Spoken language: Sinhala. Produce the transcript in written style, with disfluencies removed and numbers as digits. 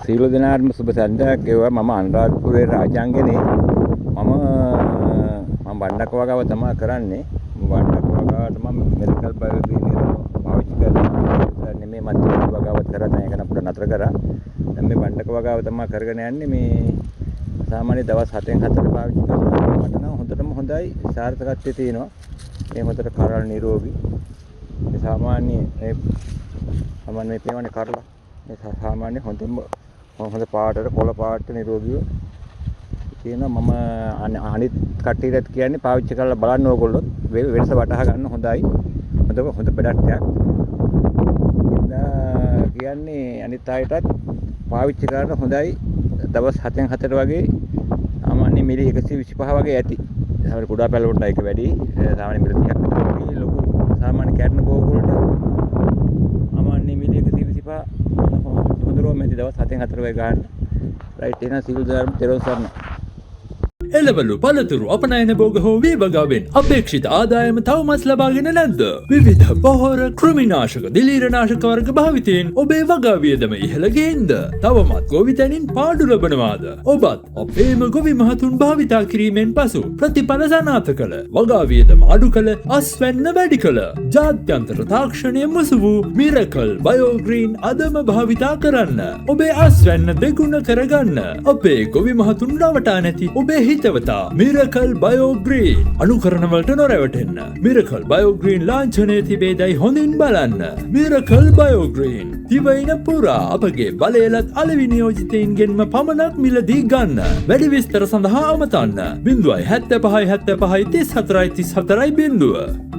සීල දිනාත්ම සුබ සන්ධ්‍යාවක් ගෙවුවා. මම අනුරාධපුරේ රාජාංගනේ මම බණ්ඩක් වගාව තමයි කරන්නේ. බණ්ඩක් වගාවට මම මෙඩිකල් බයෝග්‍රේන් පාවිච්චි කරනවා. නෙමෙයි මත් වගාවත් කරා දැන් ඒක නපුර නතර කරා. දැන් මේ බණ්ඩක් වගාව තමයි කරගෙන යන්නේ. මේ සාමාන්‍ය දවස් 7න් 4 පාවිච්චි කරනවා. මට නම් හොඳටම හොඳයි සාර්ථකත්වය තියෙනවා. මේ හොඳට කරල් නිරෝගී. මේ සාමාන්‍ය මේ පේවනේ කරලා මේ සාමාන්‍ය හොඳ පාටට කොළ පාට නිරෝගීව තියෙනවා. මම අනිත් කට්ටියට කියන්නේ පාවිච්චි කරලා බලන්න ඕගොල්ලොත් වෙනස වටහා ගන්න හොඳයි. හොඳ ප්‍රොඩක්ට් එකක්. කියන්නේ අනිත් අයටත් පාවිච්චි කරන්න හොඳයි. දවස් 7න් 4 වගේ සාමාන්‍ය මිලි 125 වගේ ඇති. සාමාන්‍ය කුඩා පැල වලට ඒක වැඩි. සාමාන්‍ය මිලි 30ක් විතර වගේ ලොකු සාමාන්‍ය කැටන බෝග වලට සාමාන්‍ය මිලි 125 හොඳරෝ මෙති දවස් 7න් 4 වගේ ගන්න. රයිට් එන සිල් ධර්ම තෙරොසන්න. එළවලු පළතුරු අපනයන භෝග හෝ වේවගාවෙන් අපේක්ෂිත ආදායම තවමත් ලබාගෙන නැද්ද? විවිධ පොහොර කෘමිනාශක දිලීරනාශක වර්ග භාවිතයෙන් ඔබේ වගා වියදම ඉහළ ගේන්ද? තවමත් ගොවිතැනින් පාඩු ලබනවාද? ඔබත් අපේම ගොවි මහතුන් භාවිතා කිරීමෙන් පසු ප්‍රතිඵල සනාථ කළ වගා වියදම අඩු කළ අස්වැන්න වැඩි කළ ජාත්‍යන්තර තාක්ෂණය මුසු වූ මිරකල් බයෝග්‍රීන් අදම භාවිතා කරන්න. ඔබේ අස්වැන්න දෙගුණ කරගන්න. අපේ ගොවි මහතුන් රවටා නැති ඔබේ හිතවතා මිරකල් බයෝග්‍රීන් අනුකරණවලට නොරැවටෙන්න. මිරකල් බයෝග්‍රීන් ලාංඡනයේ තිබේදයි හොඳින් බලන්න. මිරකල් බයෝග්‍රීන් දිවයින පුරා අපගේ බලයලත් අලෙවි නියෝජිතයින්ගෙන්ම පමණක් මිලදී ගන්න. වැඩි විස්තර සඳහා අමතන්න 075 75 34 34 0